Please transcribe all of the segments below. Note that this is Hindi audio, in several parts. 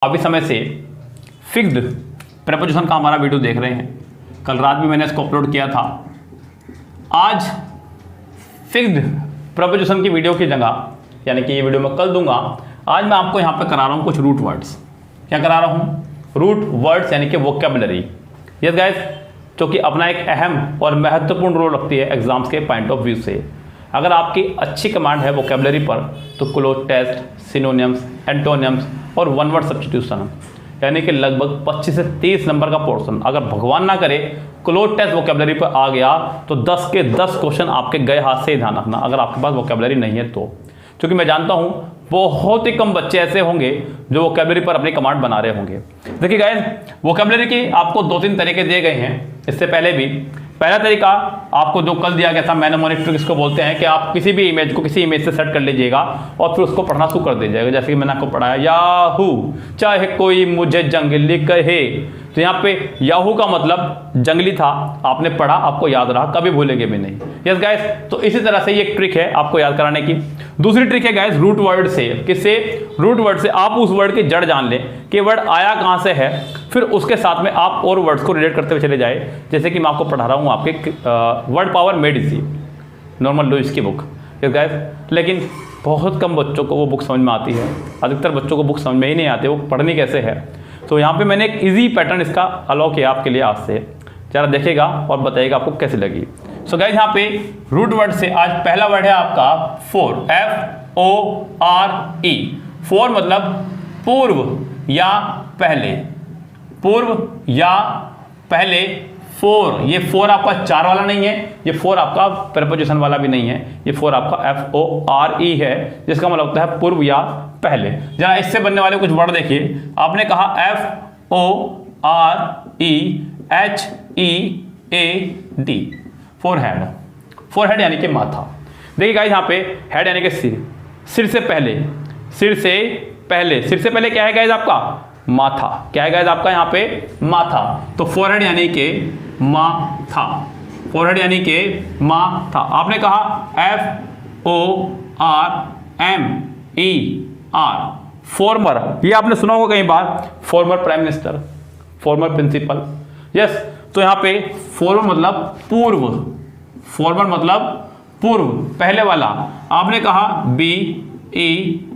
काफ़ी समय से फिक्स्ड प्रेपोजिशन का हमारा वीडियो देख रहे हैं। कल रात भी मैंने इसको अपलोड किया था। आज फिक्स्ड प्रेपोजिशन की वीडियो की जगह, यानी कि ये वीडियो मैं कल दूंगा, आज मैं आपको यहाँ पे करा रहा हूँ कुछ रूट वर्ड्स। क्या करा रहा हूँ? रूट वर्ड्स यानी कि वोकैबुलरी। यस गाइस, जो कि अपना एक अहम और महत्वपूर्ण रोल रखती है एग्जाम्स के पॉइंट ऑफ व्यू से। अगर आपकी अच्छी कमांड है वोकैबुलरी पर तो क्लोज टेस्ट, सिनोनिम्स, एंटोनिम्स और वन वर्ड सब्स्टिट्यूशन, यानी कि लगभग 25 से 30 नंबर का पोर्शन अगर भगवान ना करे क्लोज टेस्ट वोकैबुलरी पर आ गया तो 10 के 10 क्वेश्चन आपके गए हाथ से ही ध्यान रखना, अगर आपके पास वोकैबुलरी नहीं है तो। क्योंकि मैं जानता हूँ बहुत ही कम बच्चे ऐसे होंगे जो वोकैबुलरी पर अपनी कमांड बना रहे होंगे। देखिए गाइस, वोकैबुलरी की आपको 2-3 तरीके दिए गए हैं इससे पहले भी। पहला तरीका आपको जो कल दिया गया था, मैनेमोनिक ट्रिक इसको बोलते हैं, कि आप किसी भी इमेज को किसी इमेज से सेट कर लीजिएगा और फिर उसको पढ़ना शुरू कर दीजिएगा। जैसे कि मैंने आपको पढ़ाया, याहू चाहे कोई मुझे जंगली कहे, तो यहाँ पे याहू का मतलब जंगली था, आपने पढ़ा, आपको याद रहा, कभी भूलेंगे भी नहीं। यस गाइस, तो इसी तरह से ये एक ट्रिक है आपको याद कराने की। दूसरी ट्रिक है गाइस रूट वर्ड से। किससे? रूट वर्ड से। आप उस वर्ड की जड़ जान लें कि वर्ड आया कहाँ से है, फिर उसके साथ में आप और वर्ड्स को रिलेट करते हुए चले जाए। जैसे कि मैं आपको पढ़ा रहा हूँ आपके word power made easy, Norman Lewis की बुक। यस गाइस, लेकिन बहुत कम बच्चों को वो बुक समझ में आती है, अधिकतर बच्चों को बुक समझ में ही नहीं आती, वो पढ़नी कैसे है। तो यहाँ पे मैंने एक इजी पैटर्न इसका अलाउ किया आपके लिए आज से, जरा देखिएगा और बताइएगा आपको कैसी लगी। सो गाइस, यहाँ पे रूट वर्ड से आज पहला वर्ड है आपका फोर, FORE। फोर मतलब पूर्व या पहले, पूर्व या पहले। फोर, ये फोर आपका चार वाला नहीं है, ये फोर आपका प्रेपोजिशन वाला भी नहीं है, ये फोर आपका FORE है, जिसका मतलब होता है पूर्व या पहले। जरा इससे बनने वाले कुछ वर्ड देखिए। आपने कहा FOREHEAD, फोरहेड। फोरहेड यानी कि माथा। देखिए गाइस, यहाँ पे हेड यानी कि सिर, सिर से पहले, सिर से पहले, सिर से पहले क्या है गाइस आपका? माथा। क्या है गाइस आपका यहाँ पे? माथा। तो फोरहेड यानी कि माथा, फोरहेड यानी कि माथा। आपने कहा FORMER, फॉर्मर। ये आपने सुना होगा कई बार, former prime minister, former principal. Yes, तो यहाँ पे फॉर्मर मतलब पूर्व, फॉर्मर मतलब पूर्व, पहले वाला। आपने कहा BEFORE,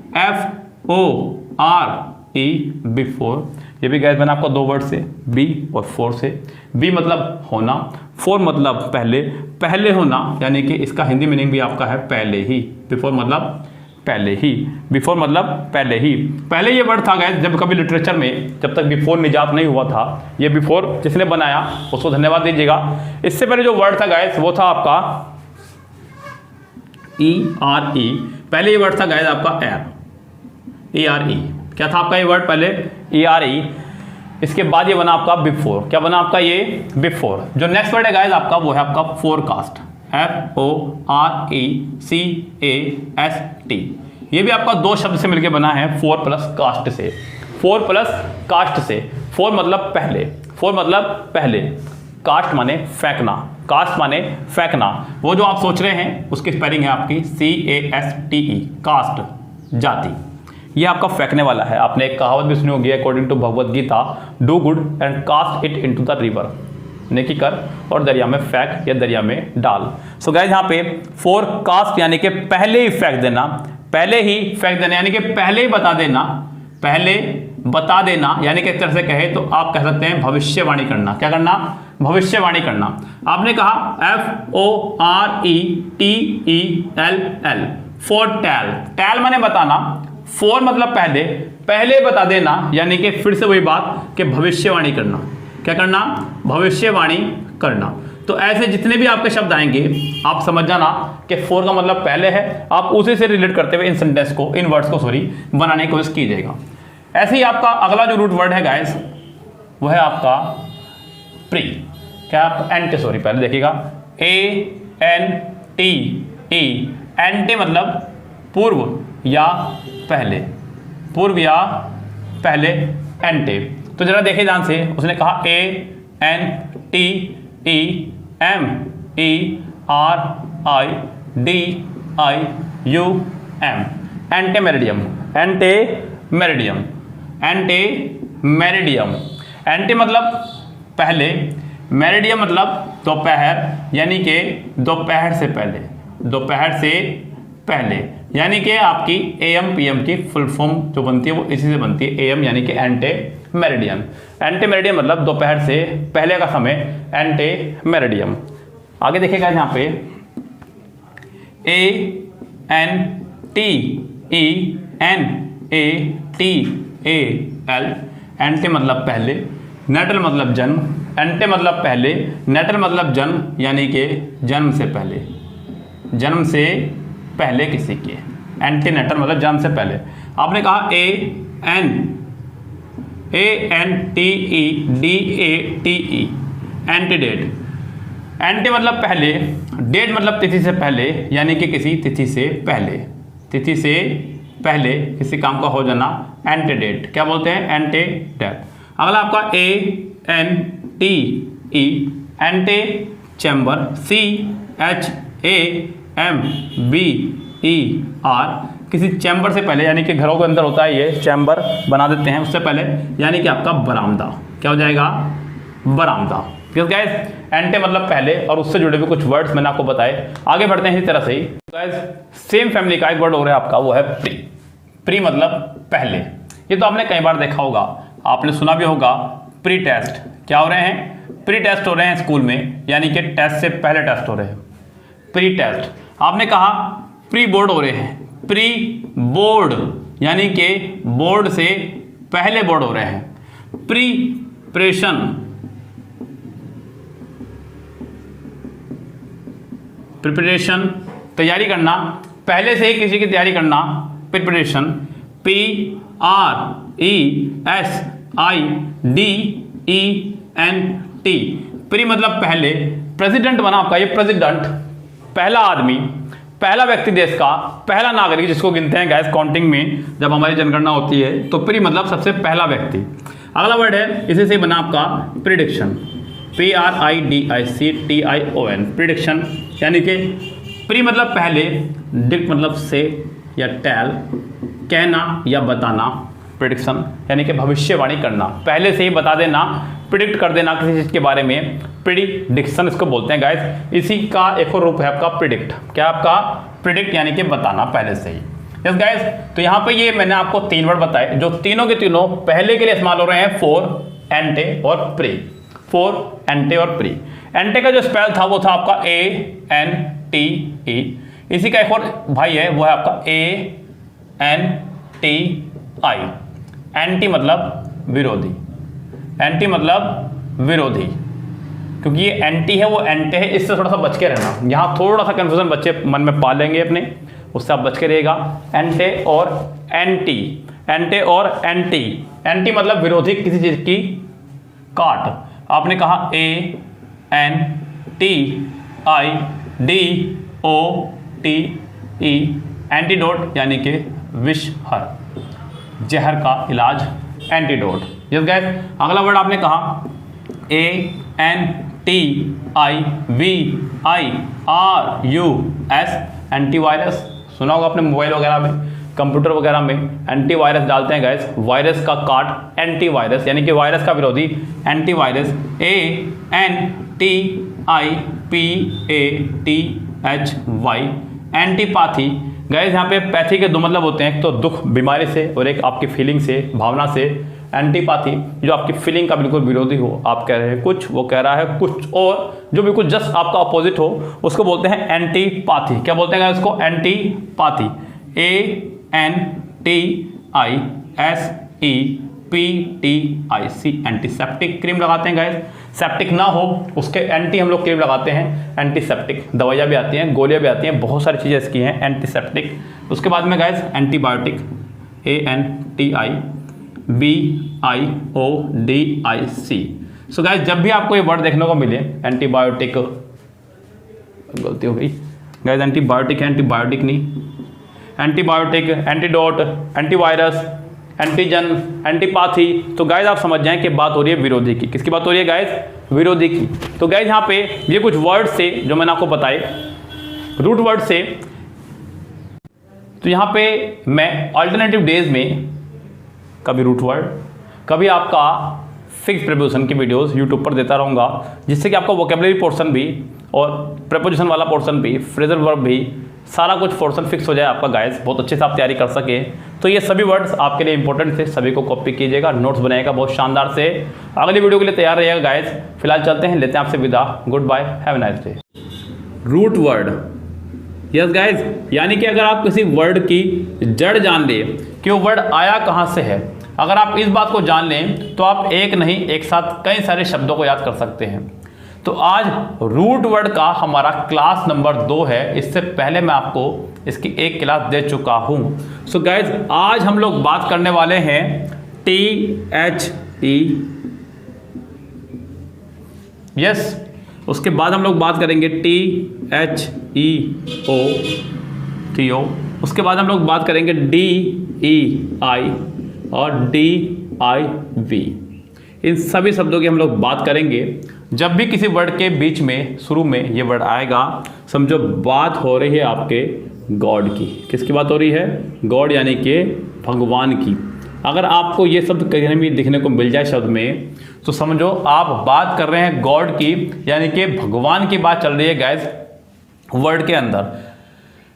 बिफोर। ये भी गैस मैंने आपको 2 वर्ड से, बी और फोर से। बी मतलब होना, फोर मतलब पहले, पहले होना, यानी कि इसका हिंदी मीनिंग भी आपका है पहले ही। बिफोर मतलब पहले ही, बिफोर मतलब पहले ही। पहले ये वर्ड था गैस, जब कभी लिटरेचर में, जब तक बिफोर निजात नहीं हुआ था, ये बिफोर जिसने बनाया उसको धन्यवाद दीजिएगा। इससे पहले जो वर्ड था गैस वो था आपका ERE। पहले ये वर्ड था गैस आपका ERE। क्या था आपका ये वर्ड पहले? ERE। इसके बाद ये बना आपका बिफोर। क्या बना आपका ये? बिफोर। जो नेक्स्ट वर्ड है गाइस आपका वो है आपका फोरकास्ट, FORECAST। ये भी आपका 2 शब्द से मिलकर बना है, फोर प्लस कास्ट से, फोर प्लस कास्ट से। फोर मतलब पहले, फोर मतलब पहले, कास्ट माने फेंकना, कास्ट माने फेंकना। वो जो आप सोच रहे हैं उसकी स्पेलिंग है आपकी CASTE, कास्ट, जाति। ये आपका फेंकने वाला है। आपने एक कहावत भी सुनी होगी according to Bhagavad Gita, do good and cast it into the river, नेकी कर और दरिया में फेंक या दरिया में डाल। सो गाइस, यहाँ पे फोर कास्ट यानी कि पहले ही फेंक देना, पहले ही फेंक देना, यानी कि पहले ही बता देना, पहले बता देना। यानी कि एक तरह से कहे तो आप कह सकते हैं भविष्यवाणी करना। क्या करना? भविष्यवाणी करना। आपने कहा FORETELL, फोरटेल। टेल माने बताना, फोर मतलब पहले, पहले बता देना, यानी कि फिर से वही बात कि भविष्यवाणी करना। क्या करना? भविष्यवाणी करना। तो ऐसे जितने भी आपके शब्द आएंगे आप समझ जाना कि फोर का मतलब पहले है, आप उसी से रिलेट करते हुए इन सेंटेंस को, इन वर्ड्स को बनाने की कोशिश कीजिएगा। ऐसे ही आपका अगला जो रूट वर्ड है गाइस वो है आपका प्री। क्या? एंटे, सॉरी, पहले देखिएगा, ANTE। एंटे मतलब पूर्व या पहले, पूर्व या पहले, एंटे। तो जरा देखिए ध्यान से, उसने कहा ANTEMERIDIUM, एंटेमेरिडियम, एंटेमेरिडियम। एंटेमेरिडियम। एंटे मतलब पहले, मेरिडियम मतलब दोपहर, यानी कि दोपहर से पहले, दोपहर से पहले, यानी कि आपकी एएम पीएम की फुल फॉर्म जो बनती है वो इसी से बनती है, एएम यानी कि एंटे मेरिडियम। एंटे मेरिडियम मतलब दोपहर से पहले का समय, एंटे मेरिडियम। आगे देखिएगा यहाँ पे ANTENATAL, एंटे मतलब पहले, नेटल मतलब जन्म, एंटे मतलब पहले, नेटल मतलब जन्म, यानी कि जन्म से पहले, जन्म से पहले किसी के, एंटीनेटल मतलब जन्म से पहले। आपने कहा ANTEDATE, एंटीडेट। एंटी मतलब पहले, डेट मतलब तिथि से पहले, यानी कि किसी तिथि से पहले, तिथि से पहले किसी काम का हो जाना, एंटीडेट। क्या बोलते हैं? एंटीडेट। अगला आपका ANTE, एंटे चैम्बर, CHAMBER, किसी चैम्बर से पहले, यानी कि घरों के अंदर होता है ये चैम्बर बना देते हैं उससे पहले, यानी कि आपका बरामदा। क्या हो जाएगा? बरामदा। क्यों गाइस? एंटे मतलब पहले और उससे जुड़े हुए कुछ वर्ड्स मैंने आपको बताए। आगे बढ़ते हैं इसी तरह से ही गाइस, सेम फैमिली का एक वर्ड हो रहा है आपका, वो है प्री। प्री मतलब पहले। ये तो आपने कई बार देखा होगा, आपने सुना भी होगा, प्री टेस्ट। क्या हो रहे हैं? प्री टेस्ट हो रहे हैं स्कूल में, यानी कि टेस्ट से पहले टेस्ट हो रहे हैं, प्री टेस्ट। आपने कहा प्री बोर्ड हो रहे हैं, प्री बोर्ड यानी कि बोर्ड से पहले बोर्ड हो रहे हैं। प्रीपरेशन, प्रिपरेशन तैयारी करना, पहले से ही किसी की तैयारी करना, प्रिपरेशन। PRESIDENT, प्री मतलब पहले। प्रेसिडेंट बना आपका ये, प्रेसिडेंट पहला आदमी, पहला व्यक्ति, देश का पहला नागरिक जिसको गिनते हैं गैस काउंटिंग में जब हमारी जनगणना होती है, तो प्री मतलब सबसे पहला व्यक्ति। अगला वर्ड है, इसी से बना आपका प्रिडिक्शन, PRIDICTION, प्रिडिक्शन, यानी कि प्री मतलब पहले, डिक्ट मतलब से या टेल, कहना या बताना, प्रिडिक्शन यानी कि भविष्यवाणी करना, पहले से ही बता देना, प्रिडिक्ट कर देना किसी चीज़ के बारे में, प्रिडिक्शन इसको बोलते हैं गाइस। इसी का एक और रूप है आपका प्रिडिक्ट। क्या आपका? प्रिडिक्ट यानी कि बताना पहले से ही। यस गाइस, तो यहाँ पे ये मैंने आपको 3 वर्ड बताए, जो तीनों के तीनों पहले के लिए इस्तेमाल हो रहे हैं, फॉर, एंटे और प्री। फॉर, एंटे और प्री। एंटे का जो स्पेल था वो था आपका ANTE। इसी का एक और भाई है, वो है आपका ANTI। एंटी मतलब विरोधी, एंटी मतलब विरोधी, क्योंकि ये एंटी है वो एंटे है, इससे थोड़ा सा बच के रहना। यहाँ थोड़ा सा कंफ्यूजन बच्चे मन में पा लेंगे अपने, उससे आप बच के रहिएगा। एंटे और एंटी, एंटे और एंटी। एंटी मतलब विरोधी किसी चीज की, काट। आपने कहा ANTIDOTE, एंटीडोट यानी कि विषहर, जहर का इलाज, एंटीडोट। यस गाइस, अगला वर्ड आपने कहा ANTIVIRUS, एंटीवायरस। सुना होगा आपने मोबाइल वगैरह में, कंप्यूटर वगैरह में एंटीवायरस डालते हैं गाइस, वायरस का काट, एंटीवायरस यानी कि वायरस का विरोधी, एंटीवायरस। ANTIPATHY, antipathy. गाइस यहाँ पे पैथी के 2 मतलब होते हैं, एक तो दुख बीमारी से और एक आपकी फीलिंग से, भावना से। एंटीपैथी जो आपकी फीलिंग का बिल्कुल विरोधी हो, आप कह रहे हैं कुछ, वो कह रहा है कुछ और, जो बिल्कुल जस्ट आपका अपोजिट हो, उसको बोलते हैं एंटीपैथी। क्या बोलते हैं उसको? एंटीपैथी। ANTISEPTIC, एंटीसेप्टिक क्रीम लगाते हैं गाइस। सेप्टिक ना हो उसके एंटी हम लोग क्रीम लगाते हैं, एंटीसेप्टिक। दवाइयाँ भी आती हैं, गोलियाँ भी आती हैं, बहुत सारी चीज़ें इसकी हैं, एंटीसेप्टिक। उसके बाद में guys antibiotic, ANTIBIODIC। So guys, जब भी आपको ये वर्ड देखने को मिले, एंटीबायोटिक, गलती हो गई गाइस, एंटीबायोटिक है, एंटीबायोटिक नहीं, antibiotic, antidote, antivirus, antigen, antipathy, तो गाइस आप समझ जाएं कि बात हो रही है विरोधी की। किसकी बात हो रही है गाइस? विरोधी की। तो गाइस यहाँ पे ये कुछ वर्ड से जो मैंने आपको बताए, रूट वर्ड से, तो यहाँ पे मैं अल्टरनेटिव डेज में कभी रूट वर्ड, कभी आपका फिक्स प्रीपोजिशन की वीडियोस यूट्यूब पर देता रहूँगा, जिससे कि आपका वोकेबलरी पोर्शन भी और प्रीपोजिशन वाला पोर्शन भी, फ्रेजल वर्ब भी, सारा कुछ पोर्शन फिक्स हो जाए आपका गाइस, बहुत अच्छे से आप तैयारी कर सके। तो ये सभी वर्ड्स आपके लिए इंपॉर्टेंट थे, सभी को कॉपी कीजिएगा, नोट्स बनाइएगा बहुत शानदार से। अगली वीडियो के लिए तैयार रहिएगा गाइस। फिलहाल चलते हैं, लेते हैं आपसे विदा। Goodbye, have a nice day. Root word, yes guys, यानी कि अगर आप किसी वर्ड की जड़ जान ले कि वो वर्ड आया कहाँ से है, अगर आप इस बात को जान लें तो आप एक नहीं एक साथ कई सारे शब्दों को याद कर सकते हैं। तो आज रूट वर्ड का हमारा क्लास नंबर 2 है। इससे पहले मैं आपको इसकी एक क्लास दे चुका हूँ। सो गाइज, आज हम लोग बात करने वाले हैं THE, यस, उसके बाद हम लोग बात करेंगे THEO, उसके बाद हम लोग बात करेंगे DEI और DIV। इन सभी शब्दों की हम लोग बात करेंगे। जब भी किसी वर्ड के बीच में शुरू में ये वर्ड आएगा, समझो बात हो रही है आपके गॉड की। किसकी बात हो रही है? गॉड यानी कि भगवान की। अगर आपको ये शब्द कहीं भी दिखने को मिल जाए शब्द में, तो समझो आप बात कर रहे हैं गॉड की, यानी कि भगवान की बात चल रही है गाइस वर्ड के अंदर।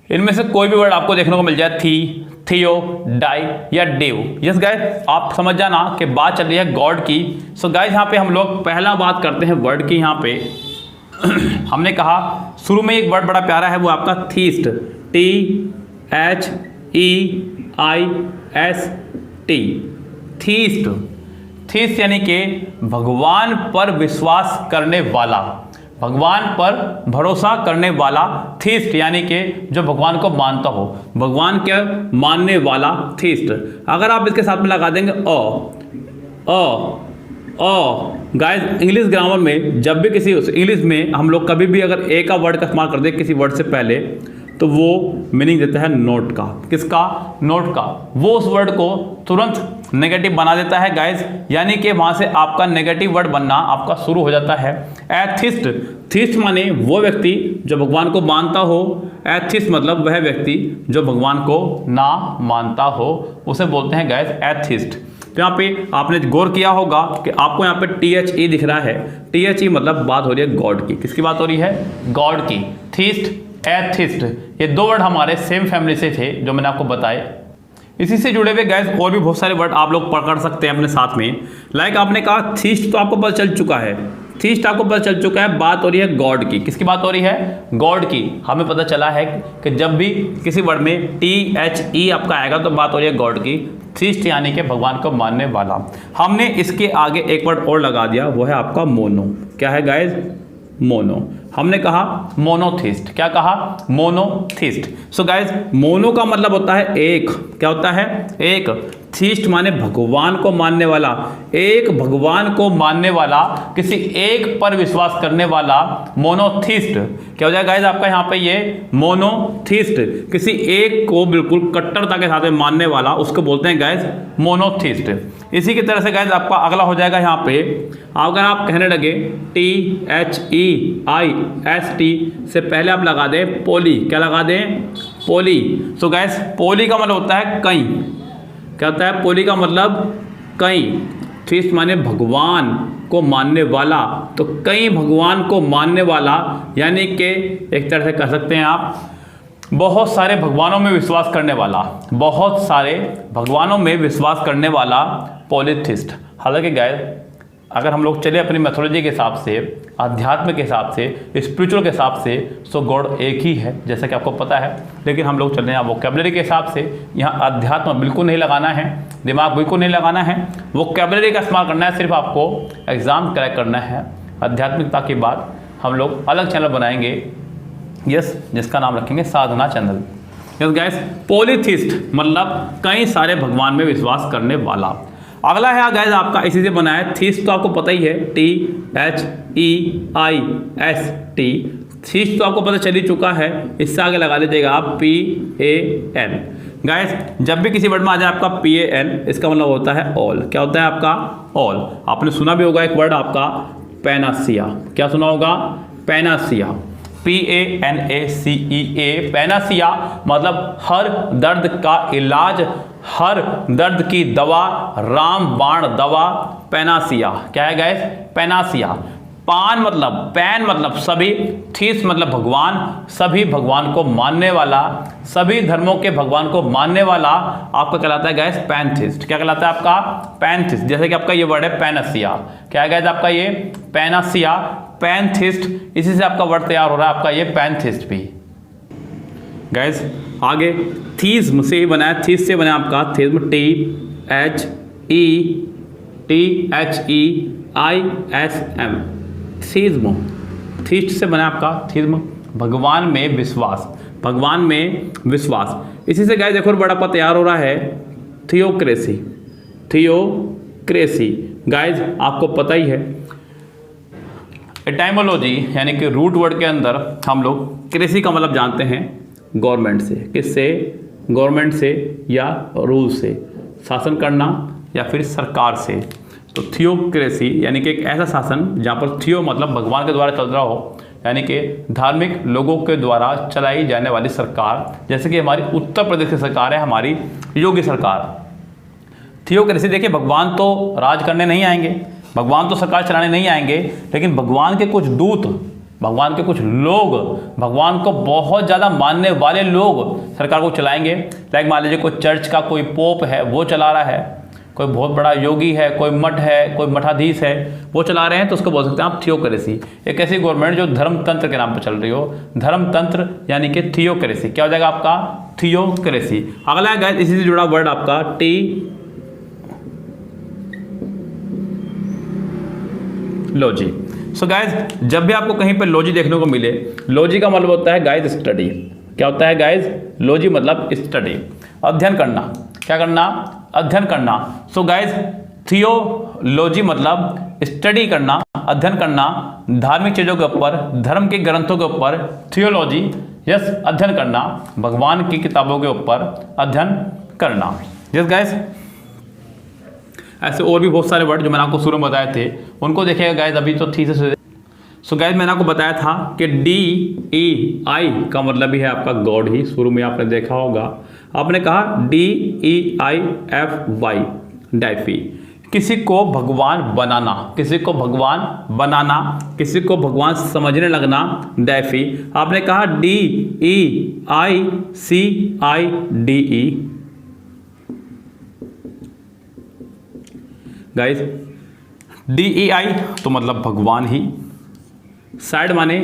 इनमें से कोई भी वर्ड आपको देखने को मिल जाए, थी, थियो, डाई या डेव, यस गाइस, आप समझ जाना कि बात चल रही है गॉड की। सो गाइस, यहाँ पे हम लोग पहला बात करते हैं वर्ड की। यहाँ पे हमने कहा शुरू में एक वर्ड बड़ा प्यारा है, वो आपका थीस्ट, THEIST, थीस्ट। थीस्ट यानी कि भगवान पर विश्वास करने वाला, भगवान पर भरोसा करने वाला। थीस्ट यानी कि जो भगवान को मानता हो, भगवान के मानने वाला, थीस्ट। अगर आप इसके साथ में लगा देंगे गाइस, इंग्लिश ग्रामर में जब भी किसी इंग्लिश में हम लोग कभी भी अगर ए का वर्ड का इस्तेमाल कर दे किसी वर्ड से पहले, तो वो मीनिंग देता है नोट का। किसका? नोट का। वो उस वर्ड को तुरंत नेगेटिव बना देता है गाइस, यानी कि वहां से आपका नेगेटिव वर्ड बनना आपका शुरू हो जाता है। एथिस्ट, थीस्ट माने वो व्यक्ति जो भगवान को मानता हो। एथिस्ट मतलब वह व्यक्ति जो भगवान को ना मानता हो, उसे बोलते हैं गाइस एथिस्ट। तो यहाँ पे आपने गौर किया होगा कि आपको यहाँ पे THE दिख रहा है। THE मतलब बात हो रही है गॉड की। किसकी बात हो रही है? गॉड की। थीस्ट, एथिस्ट, ये दो वर्ड हमारे सेम फैमिली से थे जो मैंने आपको बताए। इसी से जुड़े हुए गाइस और भी बहुत सारे वर्ड आप लोग पकड़ सकते हैं अपने साथ में। लाइक आपने कहा थीस्ट, तो आपको पता चल चुका है, थीस्ट आपको पता चल चुका है, बात हो रही है गॉड की। किसकी बात हो रही है? गॉड की। हमें पता चला है कि जब भी किसी वर्ड में THE आपका आएगा तो बात हो रही है गॉड की। थीस्ट यानी कि भगवान को मानने वाला। हमने इसके आगे एक वर्ड और लगा दिया, वो है आपका मोनो। क्या है गाइज? मोनो। हमने कहा मोनोथिस्ट। क्या कहा? मोनोथिस्ट। सो गाइज, मोनो का मतलब होता है एक। क्या होता है? एक। थीस्ट माने भगवान को मानने वाला, एक भगवान को मानने वाला, किसी एक पर विश्वास करने वाला, मोनोथिस्ट। क्या हो जाएगा गाइज आपका यहाँ पे? ये मोनोथिस्ट, किसी एक को बिल्कुल कट्टरता के साथ में मानने वाला, उसको बोलते हैं गाइज मोनोथिस्ट। इसी की तरह से गाइज आपका अगला हो जाएगा यहाँ पे, अगर आप कहने लगे THEIST से पहले आप लगा दें पोली। क्या लगा दें? पोली। सो गाइज, पोली का मतलब होता है कई। क्या होता है? पोली का मतलब कई। थीस्ट माने भगवान को मानने वाला, तो कई भगवान को मानने वाला, यानी कि एक तरह से कह सकते हैं आप बहुत सारे भगवानों में विश्वास करने वाला, बहुत सारे भगवानों में विश्वास करने वाला पॉलीथिस्ट। हालांकि गाइस, अगर हम लोग चले अपनी मैथोलॉजी के हिसाब से, आध्यात्म के हिसाब से, स्पिरिचुअल के हिसाब से, सो गॉड एक ही है, जैसा कि आपको पता है। लेकिन हम लोग चल रहे हैं वोकैबुलरी के हिसाब से। यहाँ अध्यात्म बिल्कुल नहीं लगाना है, दिमाग बिल्कुल नहीं लगाना है, वोकैबुलरी का इस्तेमाल करना है। सिर्फ आपको एग्जाम क्रैक करना है। आध्यात्मिकता की बात हम लोग अलग चैनल बनाएंगे, यस, जिसका नाम रखेंगे साधना चैनल। यस गाइस, पॉलीथिस्ट मतलब कई सारे भगवान में विश्वास करने वाला। अगला है गाइस आपका इसी से बना है थीस्ट, तो आपको पता ही है THEIST। थीस्ट तो आपको पता चल ही चुका है, इससे आगे लगा लीजिएगा आप PAN। गाइस, जब भी किसी वर्ड में आ जाए आपका PAN, इसका मतलब होता है ऑल। क्या होता है आपका? ऑल। आपने सुना भी होगा एक वर्ड आपका पैनासिया। क्या सुना होगा? पैनासिया। PANACEA, पैनासिया मतलब हर दर्द का इलाज, हर दर्द की दवा, रामबाण दवा, पैनासिया। क्या है गाइस? पैनासिया। पान मतलब, पैन मतलब सभी, थीस मतलब भगवान, सभी भगवान को मानने वाला, सभी धर्मों के भगवान को मानने वाला आपका कहलाता है गाइस पैंथिस्ट। क्या कहलाता है आपका? पैंथिस्ट। जैसे कि आपका ये वर्ड है पैनासिया। क्या है गाइस आपका ये? Panacea, pantheist. इसी से आपका वर्ड तैयार हो रहा है आपका ये पैंथिस्ट भी। गाइस आगे थीज्म से बना है, थीस से बना है आपका थीज्म, THEISM, थीज्म। थीस्ट से बना है आपका थीज्म, भगवान में विश्वास, भगवान में विश्वास। इसी से गाइस एक और बड़ा पद तैयार हो रहा है थियोक्रेसी। थियोक्रेसी गाइस आपको पता ही है, एटाइमोलॉजी यानी कि रूट वर्ड के अंदर हम लोग क्रेसी का मतलब जानते हैं गवर्नमेंट से। किससे? गवर्नमेंट से या रूल से, शासन करना या फिर सरकार से। तो थियोक्रेसी यानी कि एक ऐसा शासन जहाँ पर थियो मतलब भगवान के द्वारा चल रहा हो, यानी कि धार्मिक लोगों के द्वारा चलाई जाने वाली सरकार। जैसे कि हमारी उत्तर प्रदेश की सरकार है, हमारी योगी सरकार। थियोक्रेसी देखिए, भगवान तो राज करने नहीं आएंगे, भगवान तो सरकार चलाने नहीं आएंगे, लेकिन भगवान के कुछ दूत, भगवान के कुछ लोग, भगवान को बहुत ज़्यादा मानने वाले लोग सरकार को चलाएंगे। लाइक मान लीजिए कोई चर्च का कोई पोप है वो चला रहा है, कोई बहुत बड़ा योगी है, कोई मठ है, कोई मठाधीश है, वो चला रहे हैं, तो उसको बोल सकते हैं आप थियोक्रेसी। एक ऐसी गवर्नमेंट जो धर्मतंत्र के नाम पर चल रही हो, धर्मतंत्र यानी कि थियोक्रेसी। क्या हो जाएगा आपका? थियोक्रेसी। अगला है गाइस इसी से जुड़ा वर्ड आपका लॉजी। सो गाइस जब भी आपको कहीं पे लॉजी देखने को मिले, लॉजी का मतलब होता है गाइस स्टडी। क्या होता है गाइस? लॉजी मतलब स्टडी, अध्ययन करना। क्या करना? अध्ययन करना। सो गाइस थियोलॉजी मतलब स्टडी करना, अध्ययन करना, धार्मिक चीजों के ऊपर, धर्म के ग्रंथों के ऊपर थियोलॉजी, यस अध्ययन करना, भगवान की किताबों के ऊपर अध्ययन करना। यस गाइस ऐसे और भी बहुत सारे वर्ड जो मैंने आपको शुरू में बताए थे उनको देखिएगा गाइस। अभी तो थीसिस। सो गाइस मैंने आपको बताया था कि DEI का मतलब भी है आपका गॉड ही। शुरू में आपने देखा होगा, आपने कहा DEIFY, डाइफी। किसी को भगवान बनाना, किसी को भगवान बनाना, किसी को भगवान समझने लगना, डाइफी। आपने कहा DEICIDE। गाइस DEI तो मतलब भगवान ही, साइड माने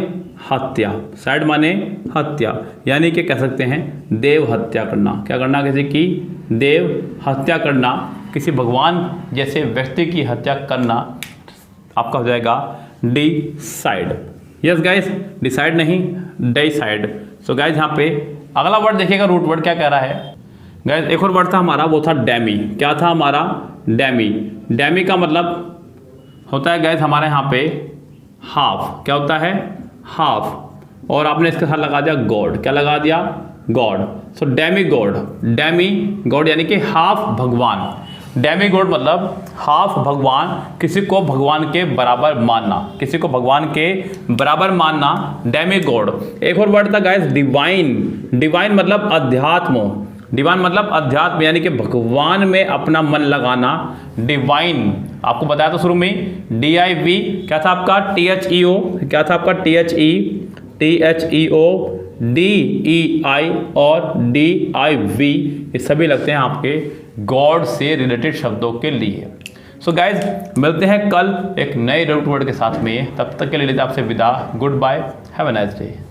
हत्या, साइड माने हत्या, यानी कि कह सकते हैं देव हत्या करना। क्या करना? किसी की देव हत्या करना, किसी भगवान जैसे व्यक्ति की हत्या करना आपका हो जाएगा डिसाइड। यस गाइस डिसाइड नहीं डिसाइड। सो गाइस यहाँ पे अगला वर्ड देखिएगा, रूट वर्ड क्या कह रहा है गाइस। एक और वर्ड था हमारा, वो था डैमी। क्या था हमारा? डैमी। डैमी का मतलब होता है गाइस हमारे यहाँ पे हाफ। क्या होता है? हाफ। और आपने इसके साथ लगा दिया गॉड। क्या लगा दिया? गॉड। सो डेमी गॉड, डेमी गॉड यानी कि हाफ भगवान। डेमी गॉड मतलब हाफ भगवान, किसी को भगवान के बराबर मानना, किसी को भगवान के बराबर मानना, डेमी गॉड। एक और वर्ड था गाइस डिवाइन। डिवाइन मतलब अध्यात्म, डिवाइन मतलब अध्यात्म यानी कि भगवान में अपना मन लगाना, डिवाइन। आपको बताया था शुरू में DIV। क्या था आपका? THEO। क्या था आपका? THEO, DEI और DIV। ये सभी लगते हैं आपके गॉड से रिलेटेड शब्दों के लिए। सो गाइज मिलते हैं कल एक नए रूट वर्ड के साथ में। तब तक के लिए लेते आपसे विदा। Goodbye, have a nice day.